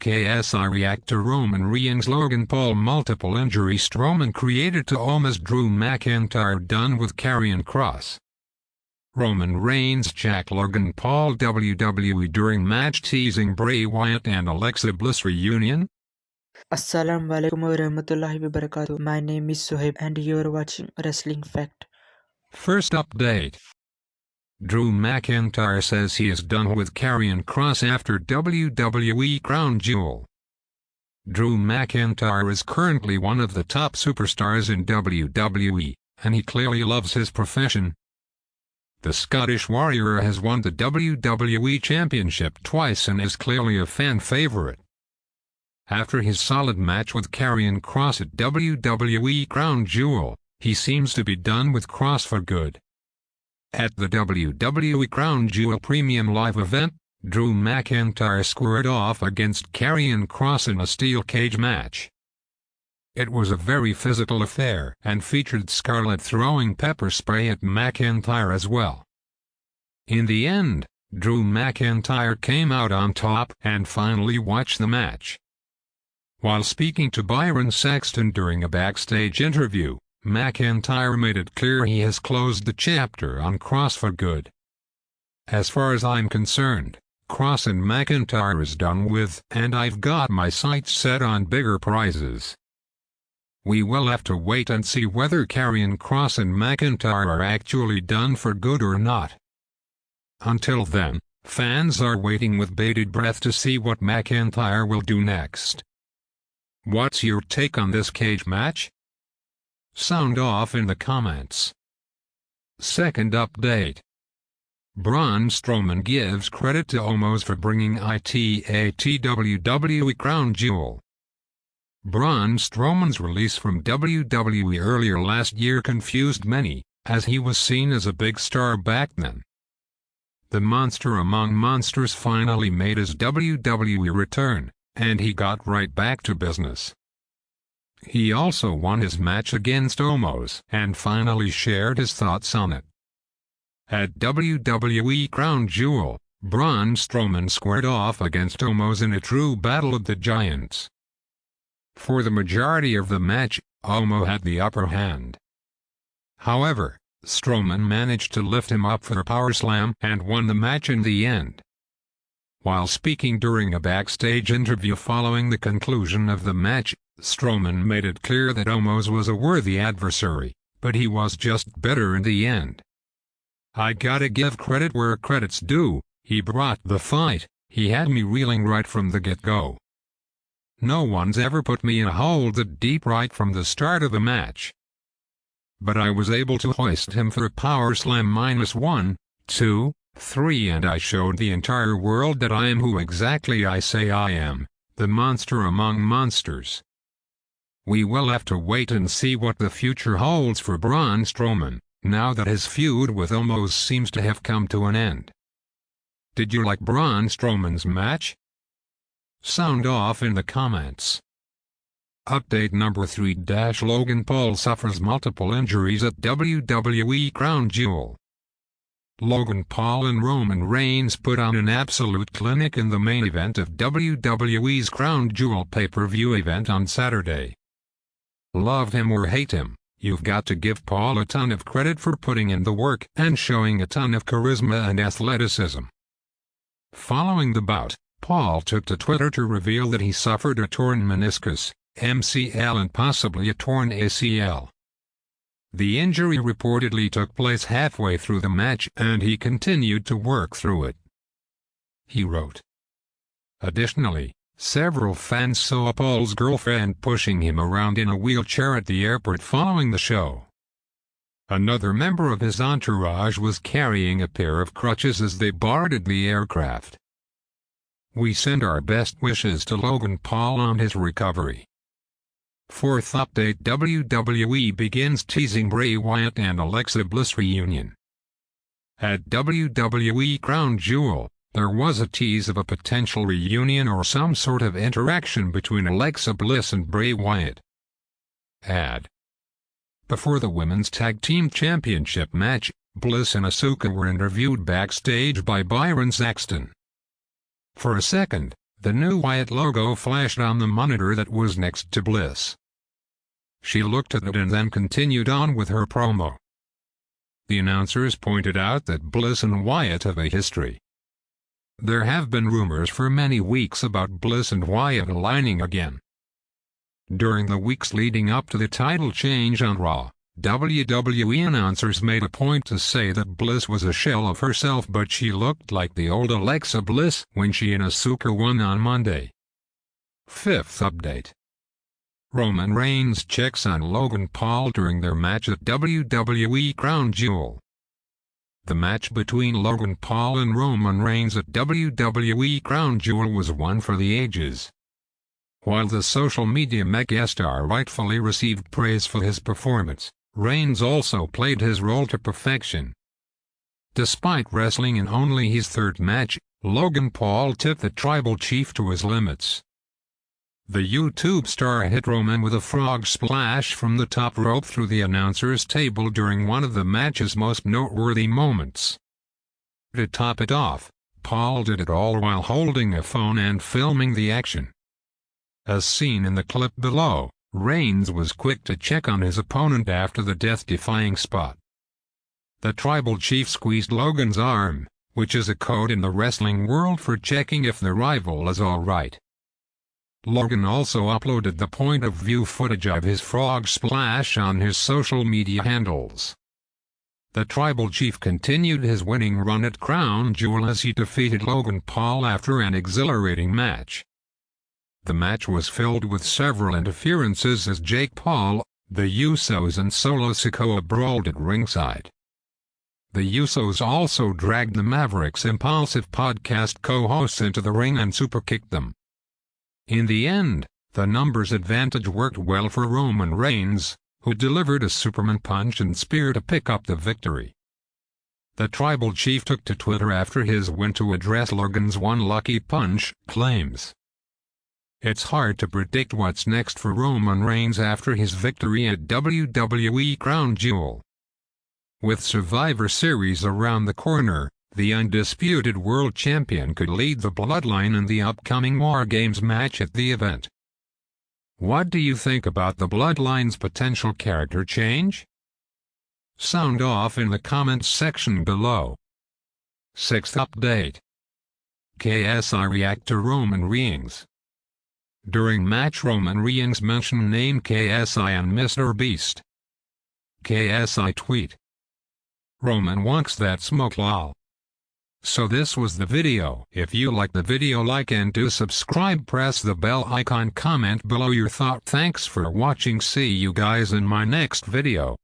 KSI reactor Roman Reigns Logan Paul multiple injury Strowman created to OMAS Drew McIntyre done with KROSS. Roman Reigns Jack Logan Paul WWE during match teasing Bray Wyatt and Alexa Bliss reunion? Assalamualaikum warahmatullahi wabarakatuh. My name is Sohaib and you're watching Wrestling Fact. First update. Drew McIntyre says he is done with KROSS after WWE Crown Jewel. Drew McIntyre is currently one of the top superstars in WWE, and he clearly loves his profession. The Scottish Warrior has won the WWE Championship twice and is clearly a fan favorite. After his solid match with KROSS at WWE Crown Jewel, he seems to be done with KROSS for good. At the WWE Crown Jewel Premium Live event, Drew McIntyre squared off against KROSS in a steel cage match. It was a very physical affair and featured Scarlett throwing pepper spray at McIntyre as well. In the end, Drew McIntyre came out on top and finally watched the match. While speaking to Byron Saxton during a backstage interview, McIntyre made it clear he has closed the chapter on KROSS for good. As far as I'm concerned, KROSS and McIntyre is done with, and I've got my sights set on bigger prizes. We will have to wait and see whether KROSS and McIntyre are actually done for good or not. Until then, fans are waiting with bated breath to see what McIntyre will do next. What's your take on this cage match? Sound off in the comments. Second update. Braun Strowman gives credit to OMOS for bringing it to WWE Crown Jewel. Braun Strowman's release from WWE earlier last year confused many, as he was seen as a big star back then. The monster among monsters finally made his WWE return, and he got right back to business. He also won his match against OMOS and finally shared his thoughts on it. At WWE Crown Jewel, Braun Strowman squared off against OMOS in a true battle of the giants. For the majority of the match, OMO had the upper hand. However, Strowman managed to lift him up for a power slam and won the match in the end. While speaking during a backstage interview following the conclusion of the match, Strowman made it clear that OMOS was a worthy adversary, but he was just better in the end. I gotta give credit where credit's due, he brought the fight, he had me reeling right from the get-go. No one's ever put me in a hole that deep right from the start of the match. But I was able to hoist him for a power slam -1, 2, 3 and I showed the entire world that I am who exactly I say I am, the monster among monsters. We will have to wait and see what the future holds for Braun Strowman, now that his feud with OMOS seems to have come to an end. Did you like Braun Strowman's match? Sound off in the comments. Update number 3 - Logan Paul suffers multiple injuries at WWE Crown Jewel. Logan Paul and Roman Reigns put on an absolute clinic in the main event of WWE's Crown Jewel pay-per-view event on Saturday. Love him or hate him, you've got to give Paul a ton of credit for putting in the work and showing a ton of charisma and athleticism. Following the bout, Paul took to Twitter to reveal that he suffered a torn meniscus, MCL and possibly a torn ACL. The injury reportedly took place halfway through the match and he continued to work through it. He wrote. Additionally, several fans saw Paul's girlfriend pushing him around in a wheelchair at the airport following the show. Another member of his entourage was carrying a pair of crutches as they boarded the aircraft. We send our best wishes to Logan Paul on his recovery. Fourth update: WWE begins teasing Bray Wyatt and Alexa Bliss reunion. At WWE Crown Jewel, there was a tease of a potential reunion or some sort of interaction between Alexa Bliss and Bray Wyatt. Ad. Before the Women's Tag Team Championship match, Bliss and Asuka were interviewed backstage by Byron Saxton. For a second, The new Wyatt logo flashed on the monitor that was next to Bliss. She looked at it and then continued on with her promo. The announcers pointed out that Bliss and Wyatt have a history. There have been rumors for many weeks about Bliss and Wyatt aligning again. During the weeks leading up to the title change on Raw, WWE announcers made a point to say that Bliss was a shell of herself, but she looked like the old Alexa Bliss when she and Asuka won on Monday. 5th update. Roman Reigns checks on Logan Paul during their match at WWE Crown Jewel. The match between Logan Paul and Roman Reigns at WWE Crown Jewel was one for the ages. While the social media megastar rightfully received praise for his performance, Reigns also played his role to perfection. Despite wrestling in only his third match, Logan Paul took the tribal chief to his limits. The YouTube star hit Roman with a frog splash from the top rope through the announcer's table during one of the match's most noteworthy moments. To top it off, Paul did it all while holding a phone and filming the action. As seen in the clip below, Reigns was quick to check on his opponent after the death-defying spot. The tribal chief squeezed Logan's arm, which is a code in the wrestling world for checking if the rival is all right. Logan also uploaded the point-of-view footage of his frog splash on his social media handles. The tribal chief continued his winning run at Crown Jewel as he defeated Logan Paul after an exhilarating match. The match was filled with several interferences as Jake Paul, the Usos and Solo Sikoa brawled at ringside. The Usos also dragged the Mavericks' Impulsive podcast co-hosts into the ring and superkicked them. In the end, the numbers advantage worked well for Roman Reigns, who delivered a Superman punch and spear to pick up the victory. The tribal chief took to Twitter after his win to address Logan's one lucky punch claims. It's hard to predict what's next for Roman Reigns after his victory at WWE Crown Jewel. With Survivor Series around the corner, the undisputed world champion could lead the Bloodline in the upcoming War Games match at the event. What do you think about the Bloodline's potential character change? Sound off in the comments section below. 6th update. KSI react to Roman Reigns. During match, Roman Reigns mentioned name KSI and Mr. Beast. KSI tweet: Roman wants that smoke lol. So this was the video. If you like the video, like and do subscribe, press the bell icon, comment below your thought. Thanks for watching, see you guys in my next video.